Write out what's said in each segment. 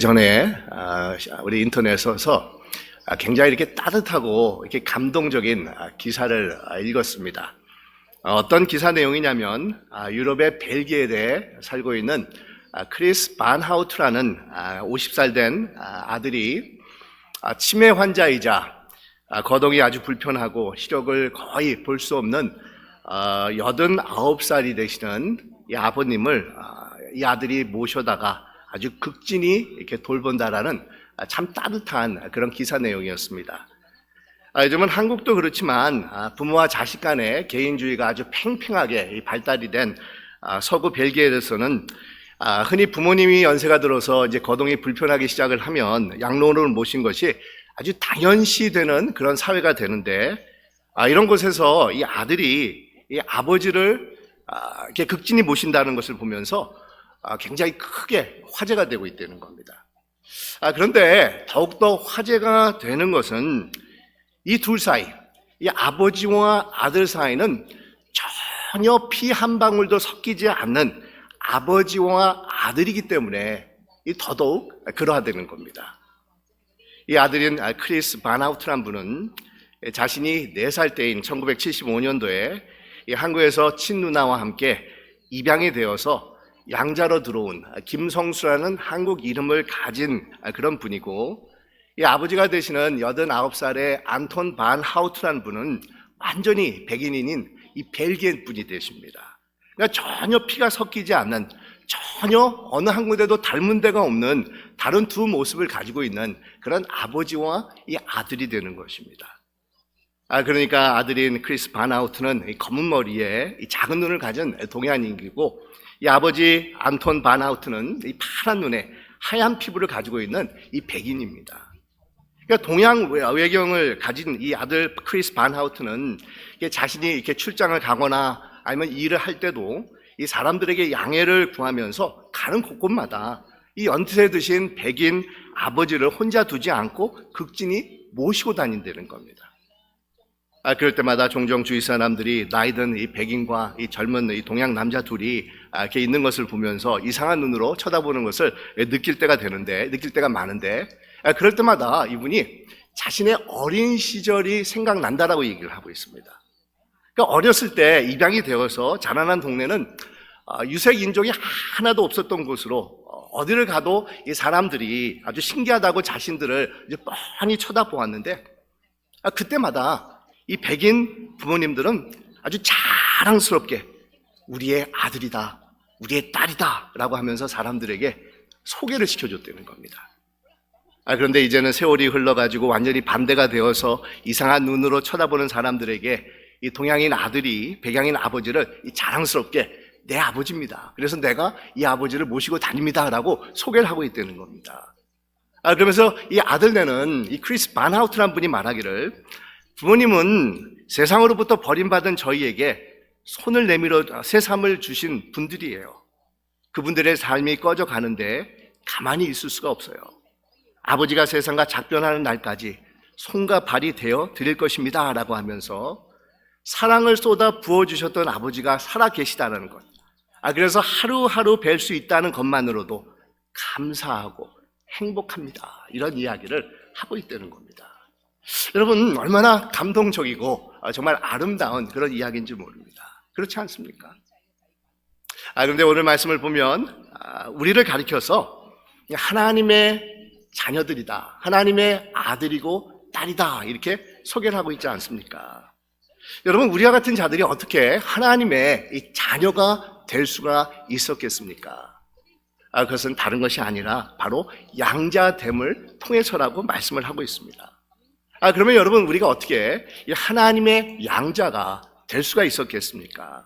전에 우리 인터넷에서 굉장히 이렇게 따뜻하고 이렇게 감동적인 기사를 읽었습니다. 어떤 기사 내용이냐면 유럽의 벨기에에 살고 있는 크리스 반하우트라는 50살 된 아들이 치매 환자이자 거동이 아주 불편하고 시력을 거의 볼 수 없는 89살이 되시는 이 아버님을 이 아들이 모셔다가 아주 극진히 이렇게 돌본다라는 참 따뜻한 그런 기사 내용이었습니다. 요즘은 한국도 그렇지만 부모와 자식 간의 개인주의가 아주 팽팽하게 발달이 된 서구 벨기에에서는 흔히 부모님이 연세가 들어서 이제 거동이 불편하기 시작을 하면 양로원을 모신 것이 아주 당연시 되는 그런 사회가 되는데, 이런 곳에서 이 아들이 이 아버지를 이렇게 극진히 모신다는 것을 보면서 굉장히 크게 화제가 되고 있다는 겁니다. 그런데 더욱더 화제가 되는 것은 이 둘 사이, 이 아버지와 아들 사이는 전혀 피 한 방울도 섞이지 않는 아버지와 아들이기 때문에 더더욱 그러하다는 겁니다. 이 아들인 크리스 반하우트란 분은 자신이 4살 때인 1975년도에 한국에서 친누나와 함께 입양이 되어서 양자로 들어온 김성수라는 한국 이름을 가진 그런 분이고, 이 아버지가 되시는 89살의 안톤 반하우트라는 분은 완전히 백인인 이 벨기에 분이 되십니다. 그러니까 전혀 피가 섞이지 않는, 전혀 어느 한 군데도 닮은 데가 없는 다른 두 모습을 가지고 있는 그런 아버지와 이 아들이 되는 것입니다. 그러니까 아들인 크리스 반하우트는 이 검은 머리에 이 작은 눈을 가진 동양인이고, 이 아버지 안톤 반하우트는 이 파란 눈에 하얀 피부를 가지고 있는 이 백인입니다. 그러니까 동양 외경을 가진 이 아들 크리스 반하우트는 자신이 이렇게 출장을 가거나 아니면 일을 할 때도 이 사람들에게 양해를 구하면서 가는 곳곳마다 이 연세 드신 백인 아버지를 혼자 두지 않고 극진히 모시고 다닌다는 겁니다. 그럴 때마다 종종 주위 사람들이 나이든 이 백인과 이 젊은 이 동양 남자 둘이 이렇게 있는 것을 보면서 이상한 눈으로 쳐다보는 것을 느낄 때가 많은데, 그럴 때마다 이분이 자신의 어린 시절이 생각난다라고 얘기를 하고 있습니다. 그러니까 어렸을 때 입양이 되어서 자라난 동네는 유색 인종이 하나도 없었던 곳으로 어디를 가도 이 사람들이 아주 신기하다고 자신들을 이제 뻔히 쳐다보았는데, 그때마다 이 백인 부모님들은 아주 자랑스럽게 우리의 아들이다, 우리의 딸이다 라고 하면서 사람들에게 소개를 시켜줬다는 겁니다. 그런데 이제는 세월이 흘러가지고 완전히 반대가 되어서 이상한 눈으로 쳐다보는 사람들에게 이 동양인 아들이 백양인 아버지를 자랑스럽게 내 아버지입니다, 그래서 내가 이 아버지를 모시고 다닙니다 라고 소개를 하고 있다는 겁니다. 그러면서 이 아들네는 이 크리스 반하우트란 분이 말하기를, 부모님은 세상으로부터 버림받은 저희에게 손을 내밀어 새삼을 주신 분들이에요. 그분들의 삶이 꺼져가는데 가만히 있을 수가 없어요. 아버지가 세상과 작별하는 날까지 손과 발이 되어 드릴 것입니다 라고 하면서 사랑을 쏟아 부어주셨던 아버지가 살아 계시다는 것, 그래서 하루하루 뵐 수 있다는 것만으로도 감사하고 행복합니다, 이런 이야기를 하고 있다는 겁니다. 여러분, 얼마나 감동적이고 정말 아름다운 그런 이야기인지 모릅니다. 그렇지 않습니까? 그런데 오늘 말씀을 보면 우리를 가리켜서 하나님의 자녀들이다, 하나님의 아들이고 딸이다, 이렇게 소개를 하고 있지 않습니까? 여러분, 우리와 같은 자들이 어떻게 하나님의 이 자녀가 될 수가 있었겠습니까? 그것은 다른 것이 아니라 바로 양자됨을 통해서라고 말씀을 하고 있습니다. 그러면 여러분, 우리가 어떻게 하나님의 양자가 될 수가 있었겠습니까?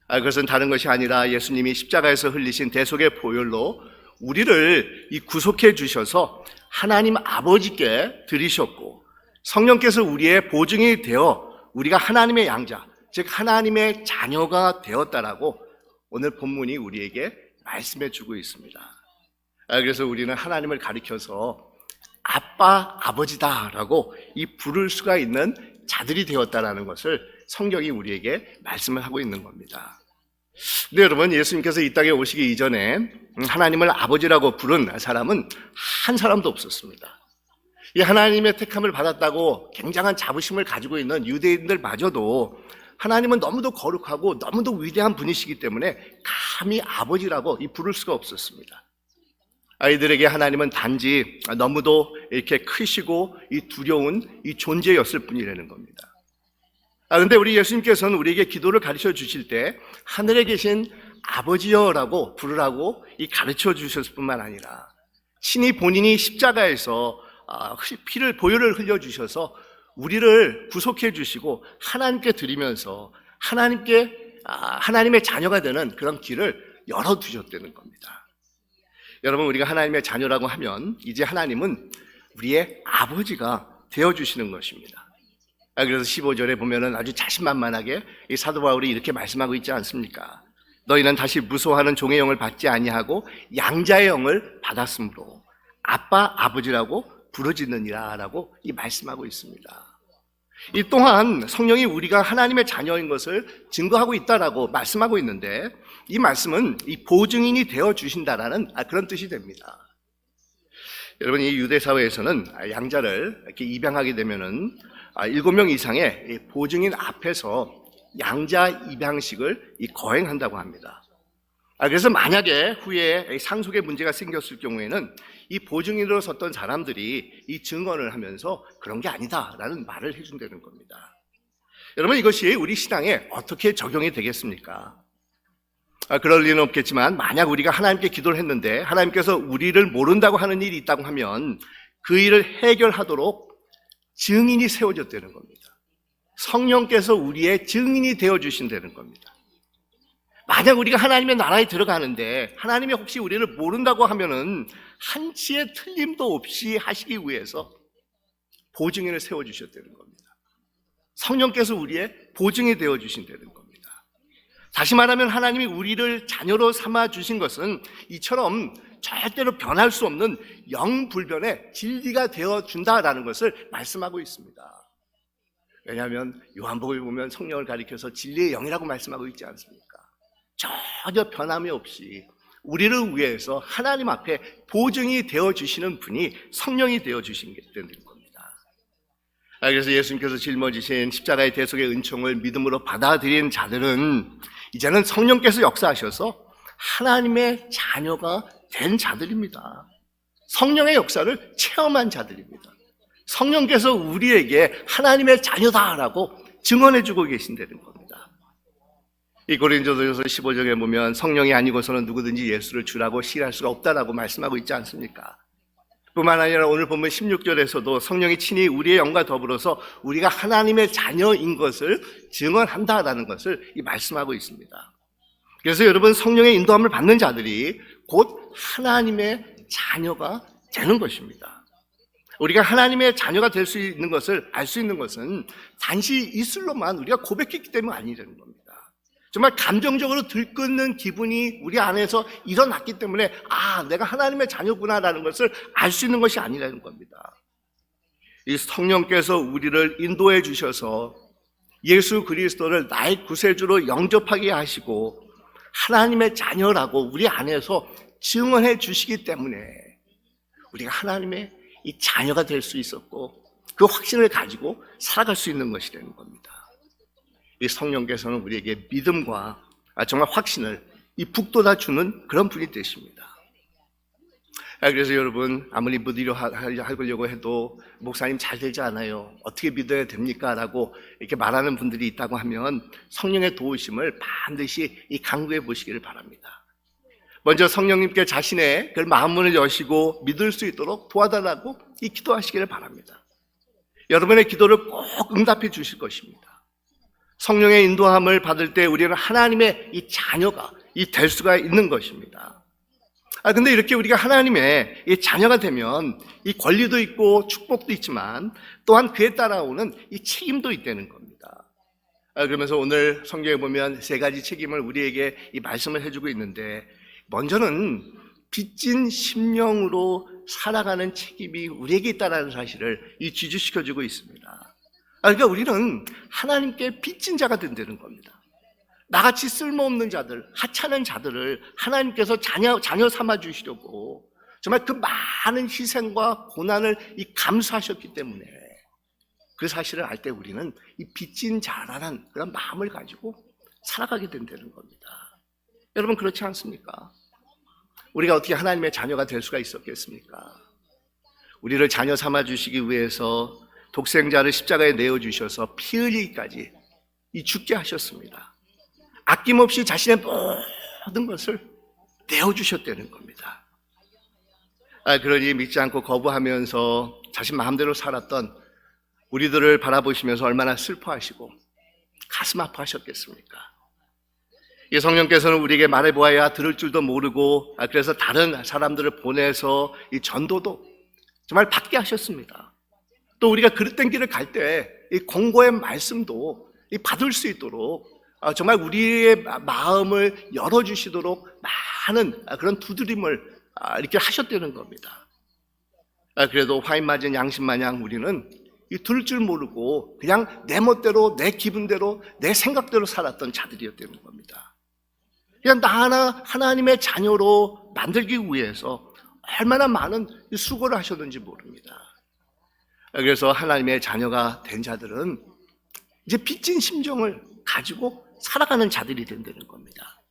그것은 다른 것이 아니라 예수님이 십자가에서 흘리신 대속의 보혈로 우리를 구속해 주셔서 하나님 아버지께 드리셨고, 성령께서 우리의 보증이 되어 우리가 하나님의 양자, 즉 하나님의 자녀가 되었다라고 오늘 본문이 우리에게 말씀해 주고 있습니다. 그래서 우리는 하나님을 가리켜서 아빠, 아버지다라고 부를 수가 있는 자들이 되었다라는 것을 성경이 우리에게 말씀을 하고 있는 겁니다. 네, 여러분, 예수님께서 이 땅에 오시기 이전에 하나님을 아버지라고 부른 사람은 한 사람도 없었습니다. 이 하나님의 택함을 받았다고 굉장한 자부심을 가지고 있는 유대인들마저도 하나님은 너무도 거룩하고 너무도 위대한 분이시기 때문에 감히 아버지라고 부를 수가 없었습니다. 아이들에게 하나님은 단지 너무도 이렇게 크시고 두려운 존재였을 뿐이라는 겁니다. 그런데 우리 예수님께서는 우리에게 기도를 가르쳐 주실 때 하늘에 계신 아버지여라고 부르라고 가르쳐 주셨을 뿐만 아니라 친히 본인이 십자가에서 피를 보혈을 흘려 주셔서 우리를 구속해 주시고 하나님께 드리면서 하나님의 자녀가 되는 그런 길을 열어 두셨다는 겁니다. 여러분, 우리가 하나님의 자녀라고 하면 이제 하나님은 우리의 아버지가 되어 주시는 것입니다. 그래서 15절에 보면은 아주 자신만만하게 이 사도 바울이 이렇게 말씀하고 있지 않습니까? 너희는 다시 무소하는 종의 영을 받지 아니하고 양자의 영을 받았으므로 아빠 아버지라고 부르짖느니라 라고 말씀하고 있습니다. 이 또한 성령이 우리가 하나님의 자녀인 것을 증거하고 있다라고 말씀하고 있는데 이 말씀은 보증인이 되어 주신다라는 그런 뜻이 됩니다. 여러분, 이 유대 사회에서는 양자를 이렇게 입양하게 되면은 7명 이상의 보증인 앞에서 양자 입양식을 거행한다고 합니다. 그래서 만약에 후에 상속에 문제가 생겼을 경우에는 이 보증인으로 섰던 사람들이 이 증언을 하면서 그런 게 아니다라는 말을 해준다는 겁니다. 여러분, 이것이 우리 신앙에 어떻게 적용이 되겠습니까? 그럴 리는 없겠지만 만약 우리가 하나님께 기도를 했는데 하나님께서 우리를 모른다고 하는 일이 있다고 하면 그 일을 해결하도록 증인이 세워졌다는 겁니다. 성령께서 우리의 증인이 되어주신다는 겁니다. 만약 우리가 하나님의 나라에 들어가는데 하나님이 혹시 우리를 모른다고 하면은 한치의 틀림도 없이 하시기 위해서 보증인을 세워주셨다는 겁니다. 성령께서 우리의 보증이 되어주신다는 겁니다. 다시 말하면 하나님이 우리를 자녀로 삼아주신 것은 이처럼 절대로 변할 수 없는 영불변의 진리가 되어준다라는 것을 말씀하고 있습니다. 왜냐하면 요한복음에 보면 성령을 가리켜서 진리의 영이라고 말씀하고 있지 않습니까? 전혀 변함이 없이 우리를 위해서 하나님 앞에 보증이 되어주시는 분이 성령이 되어주신 게 되는 겁니다. 그래서 예수님께서 짊어지신 십자가의 대속의 은총을 믿음으로 받아들인 자들은 이제는 성령께서 역사하셔서 하나님의 자녀가 된 자들입니다. 성령의 역사를 체험한 자들입니다. 성령께서 우리에게 하나님의 자녀다라고 증언해주고 계신다는 겁니다. 이 고린도전서 15장에 보면 성령이 아니고서는 누구든지 예수를 주라고 시할 수가 없다라고 말씀하고 있지 않습니까? 뿐만 아니라 오늘 보면 16절에서도 성령이 친히 우리의 영과 더불어서 우리가 하나님의 자녀인 것을 증언한다라는 것을 말씀하고 있습니다. 그래서 여러분, 성령의 인도함을 받는 자들이 곧 하나님의 자녀가 되는 것입니다. 우리가 하나님의 자녀가 될 수 있는 것을 알 수 있는 것은 단지 이슬로만 우리가 고백했기 때문이 아니라는 겁니다. 정말 감정적으로 들끓는 기분이 우리 안에서 일어났기 때문에 내가 하나님의 자녀구나라는 것을 알 수 있는 것이 아니라는 겁니다. 이 성령께서 우리를 인도해 주셔서 예수 그리스도를 나의 구세주로 영접하게 하시고 하나님의 자녀라고 우리 안에서 증언해 주시기 때문에 우리가 하나님의 이 자녀가 될 수 있었고 그 확신을 가지고 살아갈 수 있는 것이라는 겁니다. 이 성령께서는 우리에게 믿음과 정말 확신을 북돋아 주는 그런 분이 되십니다. 그래서 여러분, 아무리 믿으려 하려고 해도 목사님 잘 되지 않아요, 어떻게 믿어야 됩니까? 라고 이렇게 말하는 분들이 있다고 하면 성령의 도우심을 반드시 강구해 보시기를 바랍니다. 먼저 성령님께 자신의 그 마음문을 여시고 믿을 수 있도록 도와달라고 기도하시기를 바랍니다. 여러분의 기도를 꼭 응답해 주실 것입니다. 성령의 인도함을 받을 때 우리는 하나님의 이 자녀가 될 수가 있는 것입니다. 근데 이렇게 우리가 하나님의 이 자녀가 되면 이 권리도 있고 축복도 있지만 또한 그에 따라오는 이 책임도 있다는 겁니다. 그러면서 오늘 성경에 보면 3가지 책임을 우리에게 이 말씀을 해주고 있는데, 먼저는 빚진 심령으로 살아가는 책임이 우리에게 있다는 사실을 지주시켜주고 있습니다. 그러니까 우리는 하나님께 빚진 자가 된다는 겁니다. 나같이 쓸모없는 자들, 하찮은 자들을 하나님께서 자녀 삼아 주시려고 정말 그 많은 희생과 고난을 감수하셨기 때문에 그 사실을 알 때 우리는 이 빚진 자라는 그런 마음을 가지고 살아가게 된다는 겁니다. 여러분 그렇지 않습니까? 우리가 어떻게 하나님의 자녀가 될 수가 있었겠습니까? 우리를 자녀 삼아 주시기 위해서 독생자를 십자가에 내어주셔서 피 흘리기까지 죽게 하셨습니다. 아낌없이 자신의 모든 것을 내어주셨다는 겁니다. 그러니 믿지 않고 거부하면서 자신 마음대로 살았던 우리들을 바라보시면서 얼마나 슬퍼하시고 가슴 아파하셨겠습니까? 이 성령께서는 우리에게 말해보아야 들을 줄도 모르고 그래서 다른 사람들을 보내서 이 전도도 정말 받게 하셨습니다. 또 우리가 그릇된 길을 갈 때 이 공고의 말씀도 받을 수 있도록 정말 우리의 마음을 열어주시도록 많은 그런 두드림을 이렇게 하셨다는 겁니다. 그래도 화인 맞은 양심 마냥 우리는 들을 줄 모르고 그냥 내 멋대로 내 기분대로 내 생각대로 살았던 자들이었다는 겁니다. 그냥 나 하나 하나님의 자녀로 만들기 위해서 얼마나 많은 수고를 하셨는지 모릅니다. 그래서 하나님의 자녀가 된 자들은 이제 빚진 심정을 가지고 살아가는 자들이 된다는 겁니다.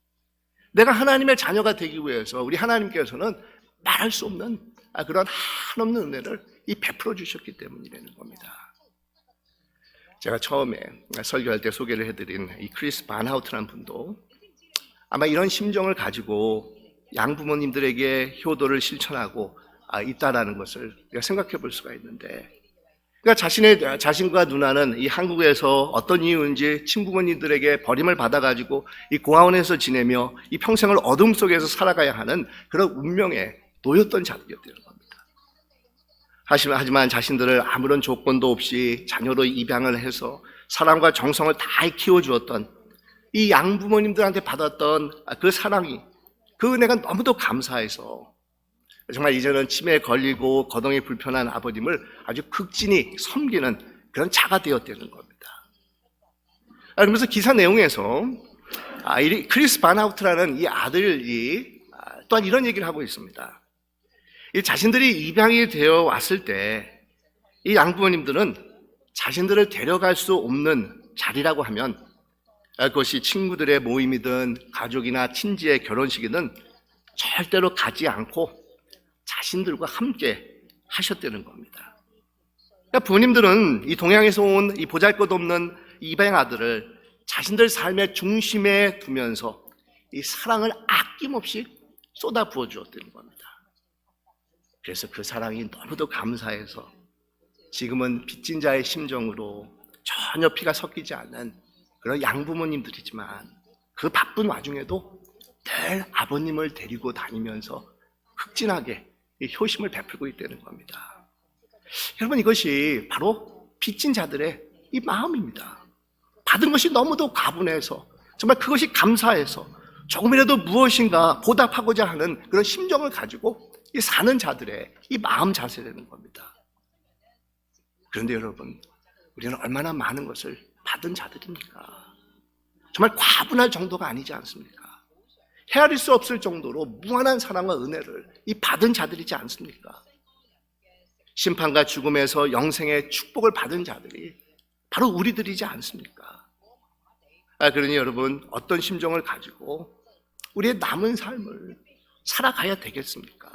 내가 하나님의 자녀가 되기 위해서 우리 하나님께서는 말할 수 없는 그런 한없는 은혜를 베풀어 주셨기 때문이라는 겁니다. 제가 처음에 설교할 때 소개를 해드린 이 크리스 바나우트라는 분도 아마 이런 심정을 가지고 양부모님들에게 효도를 실천하고 있다라는 것을 우리가 생각해 볼 수가 있는데, 그러니까 자신과 누나는 이 한국에서 어떤 이유인지 친부모님들에게 버림을 받아가지고 이 고아원에서 지내며 이 평생을 어둠 속에서 살아가야 하는 그런 운명에 놓였던 자들이었다는 겁니다. 하지만 자신들을 아무런 조건도 없이 자녀로 입양을 해서 사랑과 정성을 다 키워주었던 이 양부모님들한테 받았던 그 사랑이, 그 은혜가 너무도 감사해서 정말 이제는 치매에 걸리고 거동이 불편한 아버님을 아주 극진히 섬기는 그런 자가 되었다는 겁니다. 그러면서 기사 내용에서 크리스 바나우트라는 이 아들이 또한 이런 얘기를 하고 있습니다. 이 자신들이 입양이 되어 왔을 때 이 양부모님들은 자신들을 데려갈 수 없는 자리라고 하면 그것이 친구들의 모임이든 가족이나 친지의 결혼식이든 절대로 가지 않고 자신들과 함께 하셨다는 겁니다. 그러니까 부모님들은 이 동양에서 온 이 보잘것없는 입양 아들을 자신들 삶의 중심에 두면서 이 사랑을 아낌없이 쏟아 부어 주었다는 겁니다. 그래서 그 사랑이 너무도 감사해서 지금은 빚진 자의 심정으로 전혀 피가 섞이지 않는 그런 양부모님들이지만 그 바쁜 와중에도 늘 아버님을 데리고 다니면서 극진하게 효심을 베풀고 있다는 겁니다. 여러분, 이것이 바로 빚진 자들의 이 마음입니다. 받은 것이 너무도 가분해서 정말 그것이 감사해서 조금이라도 무엇인가 보답하고자 하는 그런 심정을 가지고 사는 자들의 이 마음 자세라는 겁니다. 그런데 여러분, 우리는 얼마나 많은 것을 받은 자들입니까? 정말 과분할 정도가 아니지 않습니까? 헤아릴 수 없을 정도로 무한한 사랑과 은혜를 받은 자들이지 않습니까? 심판과 죽음에서 영생의 축복을 받은 자들이 바로 우리들이지 않습니까? 그러니 여러분, 어떤 심정을 가지고 우리의 남은 삶을 살아가야 되겠습니까?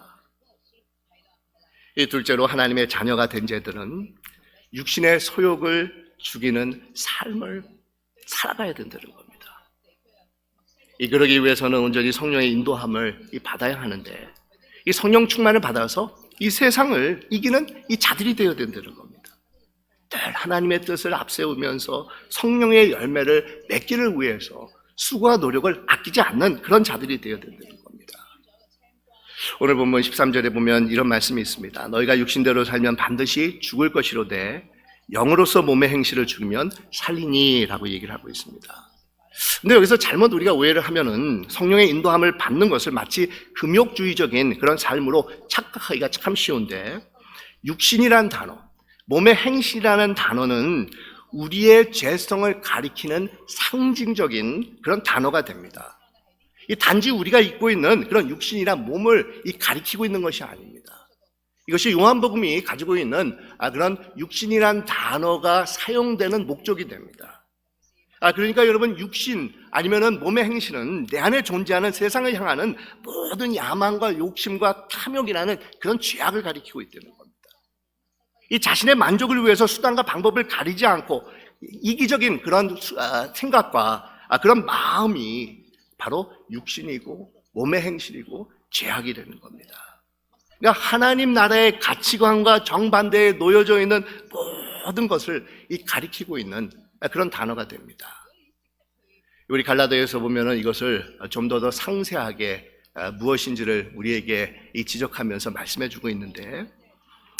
이 둘째로 하나님의 자녀가 된 자들은 육신의 소욕을 죽이는 삶을 살아가야 된다는 겁니다. 그러기 위해서는 온전히 성령의 인도함을 받아야 하는데, 이 성령 충만을 받아서 이 세상을 이기는 이 자들이 되어야 된다는 겁니다. 늘 하나님의 뜻을 앞세우면서 성령의 열매를 맺기를 위해서 수고와 노력을 아끼지 않는 그런 자들이 되어야 된다는 겁니다. 오늘 본문 13절에 보면 이런 말씀이 있습니다. 너희가 육신대로 살면 반드시 죽을 것이로되 영으로서 몸의 행실을 죽이면 살리니 라고 얘기를 하고 있습니다. 근데 여기서 잘못 우리가 오해를 하면은 성령의 인도함을 받는 것을 마치 금욕주의적인 그런 삶으로 착각하기가 참 쉬운데, 육신이란 단어, 몸의 행실이라는 단어는 우리의 죄성을 가리키는 상징적인 그런 단어가 됩니다. 이 단지 우리가 입고 있는 그런 육신이나 몸을 가리키고 있는 것이 아닙니다. 이것이 요한복음이 가지고 있는 그런 육신이란 단어가 사용되는 목적이 됩니다. 그러니까 여러분, 육신 아니면은 몸의 행실은 내 안에 존재하는 세상을 향하는 모든 야망과 욕심과 탐욕이라는 그런 죄악을 가리키고 있다는 겁니다. 이 자신의 만족을 위해서 수단과 방법을 가리지 않고 이기적인 그런 생각과 그런 마음이 바로 육신이고 몸의 행실이고 죄악이 되는 겁니다. 그러니까 하나님 나라의 가치관과 정반대에 놓여져 있는 모든 것을 가리키고 있는 그런 단어가 됩니다. 우리 갈라디아에서 보면은 이것을 좀 더 상세하게 무엇인지를 우리에게 지적하면서 말씀해주고 있는데,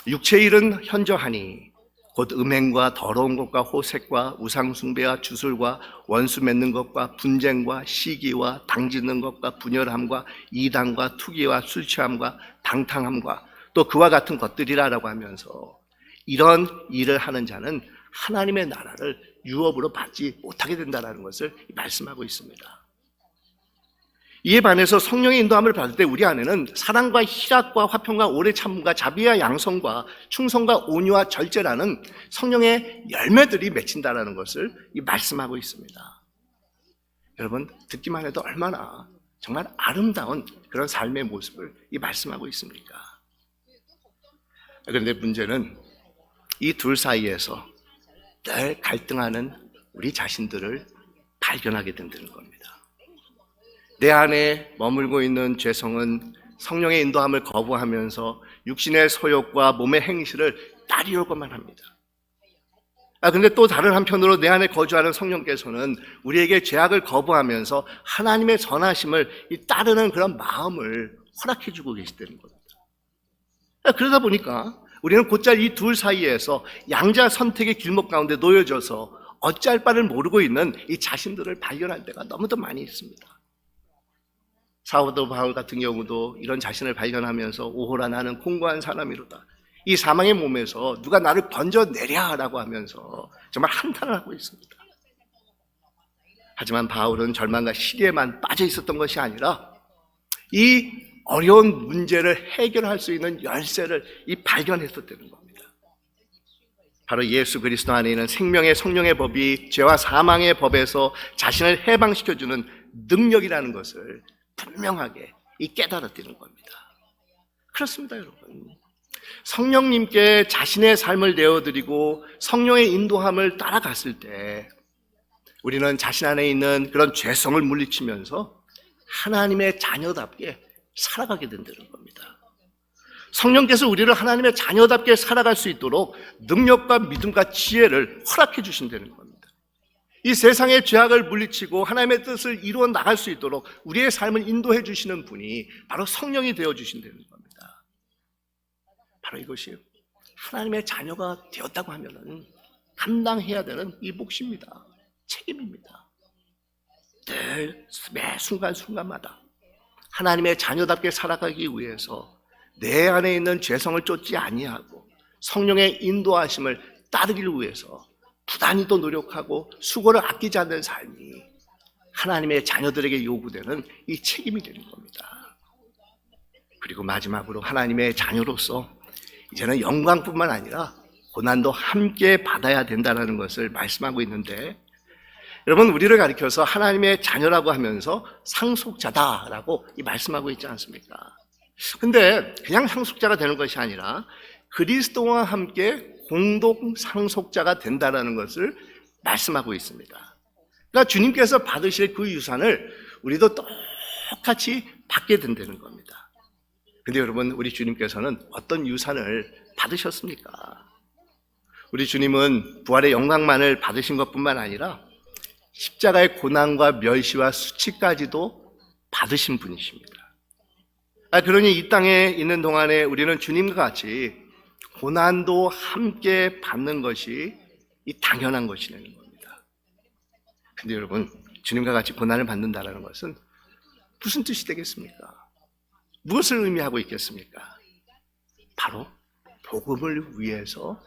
육체의 일은 현저하니 곧 음행과 더러운 것과 호색과 우상숭배와 주술과 원수 맺는 것과 분쟁과 시기와 당짓는 것과 분열함과 이단과 투기와 술 취함과 방탕함과 또 그와 같은 것들이라라고 하면서, 이런 일을 하는 자는 하나님의 나라를 유업으로 받지 못하게 된다는 것을 말씀하고 있습니다. 이에 반해서 성령의 인도함을 받을 때 우리 안에는 사랑과 희락과 화평과 오래 참음과 자비와 양성과 충성과 온유와 절제라는 성령의 열매들이 맺힌다는 것을 말씀하고 있습니다. 여러분, 듣기만 해도 얼마나 정말 아름다운 그런 삶의 모습을 말씀하고 있습니까? 그런데 문제는 이 둘 사이에서 늘 갈등하는 우리 자신들을 발견하게 된다는 겁니다. 내 안에 머물고 있는 죄성은 성령의 인도함을 거부하면서 육신의 소욕과 몸의 행실을 따르려고만 합니다. 그런데 또 다른 한편으로 내 안에 거주하는 성령께서는 우리에게 죄악을 거부하면서 하나님의 선하심을 따르는 그런 마음을 허락해 주고 계시다는 겁니다. 그러다 보니까 우리는 곧잘 이 둘 사이에서 양자 선택의 길목 가운데 놓여져서 어찌할 바를 모르고 있는 이 자신들을 발견할 때가 너무도 많이 있습니다. 사도 바울 같은 경우도 이런 자신을 발견하면서 오호라 나는 공고한 사람이로다, 이 사망의 몸에서 누가 나를 건져내랴라고 하면서 정말 한탄을 하고 있습니다. 하지만 바울은 절망과 시리에만 빠져 있었던 것이 아니라 이 어려운 문제를 해결할 수 있는 열쇠를 발견했었다는 겁니다. 바로 예수 그리스도 안에 있는 생명의 성령의 법이 죄와 사망의 법에서 자신을 해방시켜주는 능력이라는 것을 분명하게 깨달았다는 겁니다. 그렇습니다, 여러분. 성령님께 자신의 삶을 내어드리고 성령의 인도함을 따라갔을 때 우리는 자신 안에 있는 그런 죄성을 물리치면서 하나님의 자녀답게 살아가게 된다는 겁니다. 성령께서 우리를 하나님의 자녀답게 살아갈 수 있도록 능력과 믿음과 지혜를 허락해 주신다는 겁니다. 이 세상의 죄악을 물리치고 하나님의 뜻을 이루어 나갈 수 있도록 우리의 삶을 인도해 주시는 분이 바로 성령이 되어 주신다는 겁니다. 바로 이것이 하나님의 자녀가 되었다고 하면은 감당해야 되는 이 몫입니다. 책임입니다. 늘 매 순간순간마다 하나님의 자녀답게 살아가기 위해서 내 안에 있는 죄성을 쫓지 아니하고 성령의 인도하심을 따르기를 위해서 부단히도 노력하고 수고를 아끼지 않는 삶이 하나님의 자녀들에게 요구되는 이 책임이 되는 겁니다. 그리고 마지막으로 하나님의 자녀로서 이제는 영광뿐만 아니라 고난도 함께 받아야 된다는 것을 말씀하고 있는데, 여러분, 우리를 가리켜서 하나님의 자녀라고 하면서 상속자다라고 말씀하고 있지 않습니까? 근데 그냥 상속자가 되는 것이 아니라 그리스도와 함께 공동 상속자가 된다는 것을 말씀하고 있습니다. 그러니까 주님께서 받으실 그 유산을 우리도 똑같이 받게 된다는 겁니다. 근데 여러분, 우리 주님께서는 어떤 유산을 받으셨습니까? 우리 주님은 부활의 영광만을 받으신 것뿐만 아니라 십자가의 고난과 멸시와 수치까지도 받으신 분이십니다. 그러니 이 땅에 있는 동안에 우리는 주님과 같이 고난도 함께 받는 것이 당연한 것이라는 겁니다. 근데 여러분, 주님과 같이 고난을 받는다는 것은 무슨 뜻이 되겠습니까? 무엇을 의미하고 있겠습니까? 바로 복음을 위해서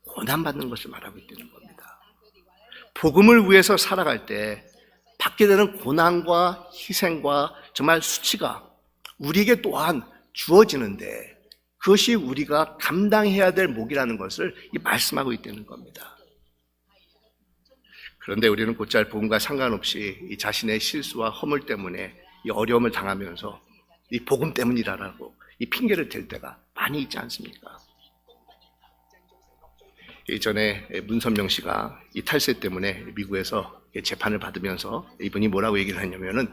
고난받는 것을 말하고 있다는 겁니다. 복음을 위해서 살아갈 때 받게 되는 고난과 희생과 정말 수치가 우리에게 또한 주어지는데 그것이 우리가 감당해야 될 몫이라는 것을 말씀하고 있다는 겁니다. 그런데 우리는 곧잘 복음과 상관없이 이 자신의 실수와 허물 때문에 이 어려움을 당하면서 이 복음 때문이라고 이 핑계를 댈 때가 많이 있지 않습니까? 예전에 문선명 씨가 이 탈세 때문에 미국에서 재판을 받으면서 이분이 뭐라고 얘기를 했냐면은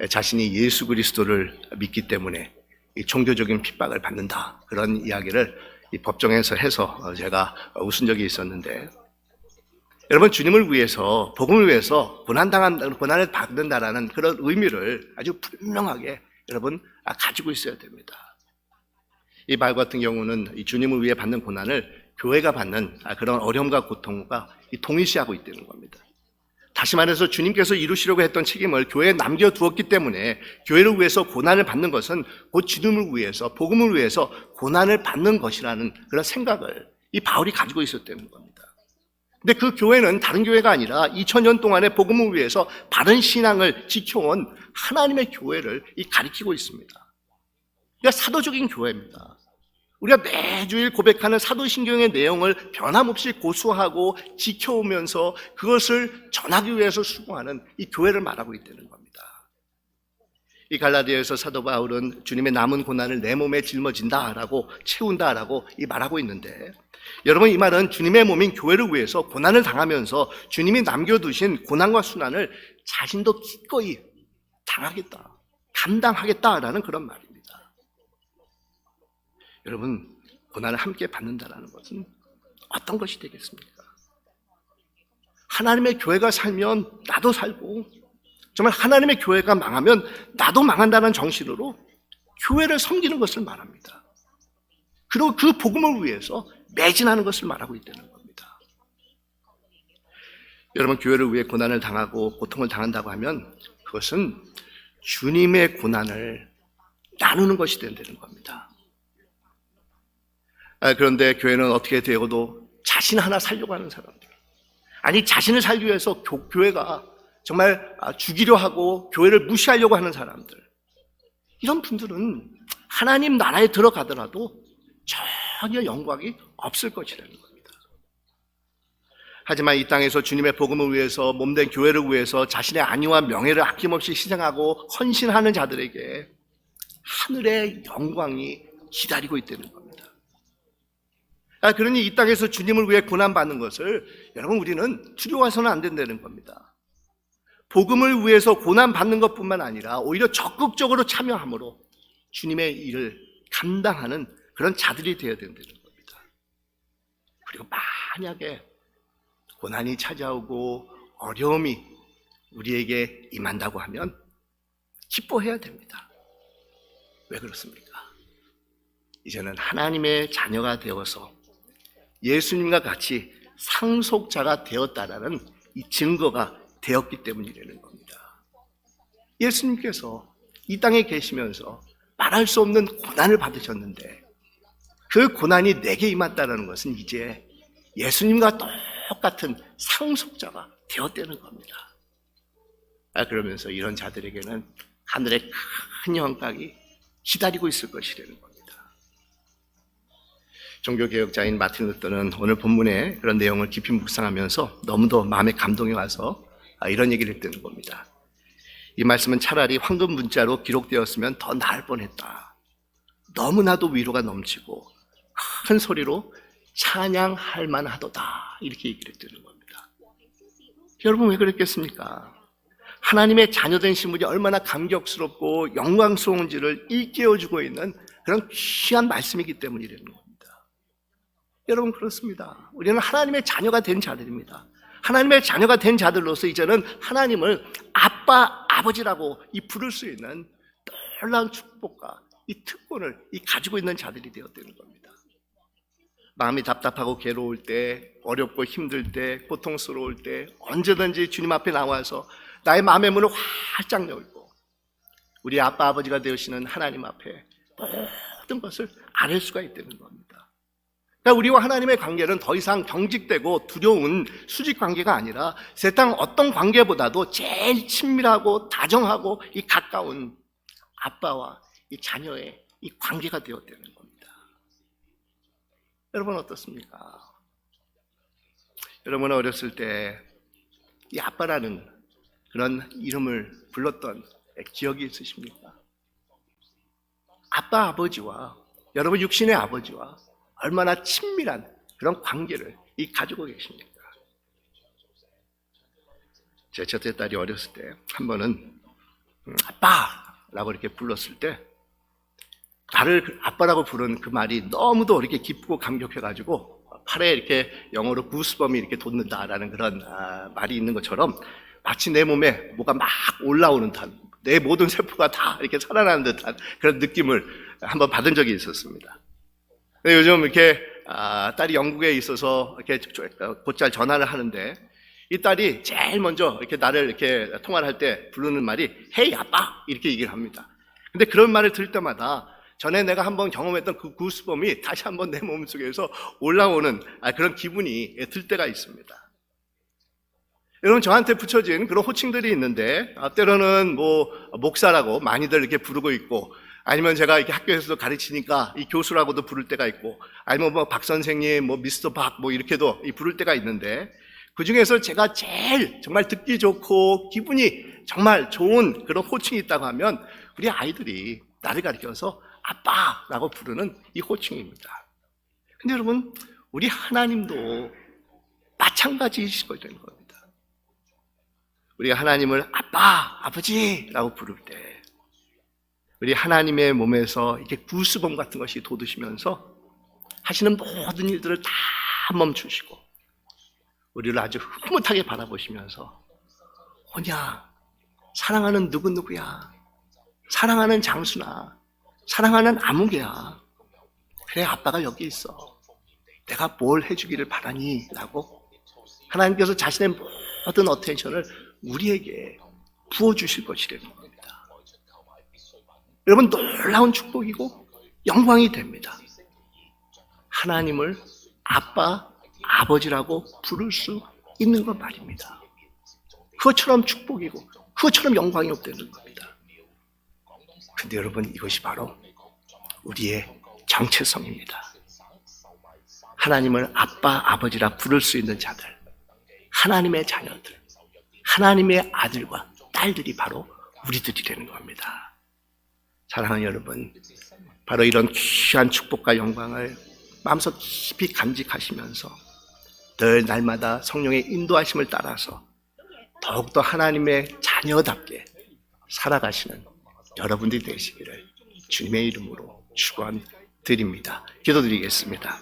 자신이 예수 그리스도를 믿기 때문에 이 종교적인 핍박을 받는다, 그런 이야기를 이 법정에서 해서 제가 웃은 적이 있었는데, 여러분, 주님을 위해서, 복음을 위해서 고난을 받는다라는 그런 의미를 아주 분명하게 여러분 가지고 있어야 됩니다. 이 말 같은 경우는 이 주님을 위해 받는 고난을 교회가 받는 그런 어려움과 고통과 동일시하고 있다는 겁니다. 다시 말해서 주님께서 이루시려고 했던 책임을 교회에 남겨두었기 때문에 교회를 위해서 고난을 받는 것은 곧 주님을 위해서, 복음을 위해서 고난을 받는 것이라는 그런 생각을 이 바울이 가지고 있었다는 겁니다. 근데 그 교회는 다른 교회가 아니라 2000년 동안의 복음을 위해서 바른 신앙을 지켜온 하나님의 교회를 가리키고 있습니다. 그러니까 사도적인 교회입니다. 우리가 매주일 고백하는 사도신경의 내용을 변함없이 고수하고 지켜오면서 그것을 전하기 위해서 수고하는 이 교회를 말하고 있다는 겁니다. 이 갈라디아에서 사도 바울은 주님의 남은 고난을 내 몸에 짊어진다라고, 채운다라고 말하고 있는데, 여러분, 이 말은 주님의 몸인 교회를 위해서 고난을 당하면서 주님이 남겨두신 고난과 순환을 자신도 기꺼이 당하겠다, 감당하겠다라는 그런 말입니다. 여러분, 고난을 함께 받는다라는 것은 어떤 것이 되겠습니까? 하나님의 교회가 살면 나도 살고, 정말 하나님의 교회가 망하면 나도 망한다는 정신으로 교회를 섬기는 것을 말합니다. 그리고 그 복음을 위해서 매진하는 것을 말하고 있다는 겁니다. 여러분, 교회를 위해 고난을 당하고 고통을 당한다고 하면 그것은 주님의 고난을 나누는 것이 된다는 겁니다. 그런데 교회는 어떻게 되어도 자신 하나 살려고 하는 사람들, 아니 자신을 살기 위해서 교회가 정말 죽이려 하고 교회를 무시하려고 하는 사람들, 이런 분들은 하나님 나라에 들어가더라도 전혀 영광이 없을 것이라는 겁니다. 하지만 이 땅에서 주님의 복음을 위해서 몸된 교회를 위해서 자신의 안위와 명예를 아낌없이 희생하고 헌신하는 자들에게 하늘의 영광이 기다리고 있다는 겁니다. 그러니 이 땅에서 주님을 위해 고난받는 것을 여러분, 우리는 두려워해서는 안 된다는 겁니다. 복음을 위해서 고난받는 것뿐만 아니라 오히려 적극적으로 참여함으로 주님의 일을 감당하는 그런 자들이 되어야 된다는 겁니다. 그리고 만약에 고난이 찾아오고 어려움이 우리에게 임한다고 하면 기뻐해야 됩니다. 왜 그렇습니까? 이제는 하나님의 자녀가 되어서 예수님과 같이 상속자가 되었다라는 이 증거가 되었기 때문이라는 겁니다. 예수님께서 이 땅에 계시면서 말할 수 없는 고난을 받으셨는데 그 고난이 내게 임했다는 것은 이제 예수님과 똑같은 상속자가 되었다는 겁니다. 그러면서 이런 자들에게는 하늘의 큰 영광이 기다리고 있을 것이라는 겁니다. 종교개혁자인 마틴 루터는 오늘 본문의 그런 내용을 깊이 묵상하면서 너무도 마음에 감동이 와서 이런 얘기를 했다는 겁니다. 이 말씀은 차라리 황금 문자로 기록되었으면 더 나을 뻔했다. 너무나도 위로가 넘치고 큰 소리로 찬양할 만하도다, 이렇게 얘기를 했다는 겁니다. 여러분, 왜 그랬겠습니까? 하나님의 자녀된 신분이 얼마나 감격스럽고 영광스러운지를 일깨워주고 있는 그런 귀한 말씀이기 때문이라는 겁니다. 여러분, 그렇습니다. 우리는 하나님의 자녀가 된 자들입니다. 하나님의 자녀가 된 자들로서 이제는 하나님을 아빠, 아버지라고 부를 수 있는 놀라운 축복과 이 특권을 가지고 있는 자들이 되었다는 겁니다. 마음이 답답하고 괴로울 때, 어렵고 힘들 때, 고통스러울 때 언제든지 주님 앞에 나와서 나의 마음의 문을 활짝 열고 우리 아빠, 아버지가 되시는 하나님 앞에 모든 것을 아뢰 수가 있다는 겁니다. 그러니까 우리와 하나님의 관계는 더 이상 경직되고 두려운 수직 관계가 아니라 세상 어떤 관계보다도 제일 친밀하고 다정하고 이 가까운 아빠와 이 자녀의 이 관계가 되었다는 겁니다. 여러분 어떻습니까? 여러분 어렸을 때 이 아빠라는 그런 이름을 불렀던 기억이 있으십니까? 아빠 아버지와 여러분 육신의 아버지와 얼마나 친밀한 그런 관계를 가지고 계십니까? 제 첫째 딸이 어렸을 때 한 번은 아빠라고 이렇게 불렀을 때 나를 아빠라고 부른 그 말이 너무도 이렇게 기쁘고 감격해가지고 팔에 이렇게 영어로 구스범이 이렇게 돋는다라는 그런 말이 있는 것처럼 마치 내 몸에 뭐가 막 올라오는 듯한 내 모든 세포가 다 이렇게 살아나는 듯한 그런 느낌을 한번 받은 적이 있었습니다. 요즘 이렇게 딸이 영국에 있어서 이렇게 곧잘 전화를 하는데 이 딸이 제일 먼저 이렇게 나를 이렇게 통화를 할 때 부르는 말이 헤이 아빠 이렇게 얘기를 합니다. 근데 그런 말을 들을 때마다 전에 내가 한번 경험했던 그 구스범이 다시 한번 내 몸속에서 올라오는 그런 기분이 들 때가 있습니다. 여러분 저한테 붙여진 그런 호칭들이 있는데 때로는 뭐 목사라고 많이들 이렇게 부르고 있고 아니면 제가 이렇게 학교에서도 가르치니까 이 교수라고도 부를 때가 있고 아니면 뭐 박 선생님, 뭐 미스터 박 뭐 이렇게도 부를 때가 있는데 그 중에서 제가 제일 정말 듣기 좋고 기분이 정말 좋은 그런 호칭이 있다고 하면 우리 아이들이 나를 가리켜서 아빠라고 부르는 이 호칭입니다. 근데 여러분 우리 하나님도 마찬가지이실 거라는 겁니다. 우리가 하나님을 아빠, 아버지라고 부를 때 우리 하나님의 몸에서 이렇게 구스범 같은 것이 돋으시면서 하시는 모든 일들을 다 멈추시고 우리를 아주 흐뭇하게 바라보시면서 뭐냐 사랑하는 누구누구야 사랑하는 장수나 사랑하는 아무개야 그래 아빠가 여기 있어 내가 뭘 해주기를 바라니 라고 하나님께서 자신의 모든 어텐션을 우리에게 부어주실 것이라는 겁니다. 여러분 놀라운 축복이고 영광이 됩니다. 하나님을 아빠, 아버지라고 부를 수 있는 것 말입니다. 그것처럼 축복이고 그것처럼 영광이 없다는 겁니다. 근데 여러분 이것이 바로 우리의 정체성입니다. 하나님을 아빠, 아버지라 부를 수 있는 자들, 하나님의 자녀들, 하나님의 아들과 딸들이 바로 우리들이라는 겁니다. 사랑하는 여러분, 바로 이런 귀한 축복과 영광을 마음속 깊이 간직하시면서 늘 날마다 성령의 인도하심을 따라서 더욱더 하나님의 자녀답게 살아가시는 여러분들이 되시기를 주님의 이름으로 축원드립니다. 기도드리겠습니다.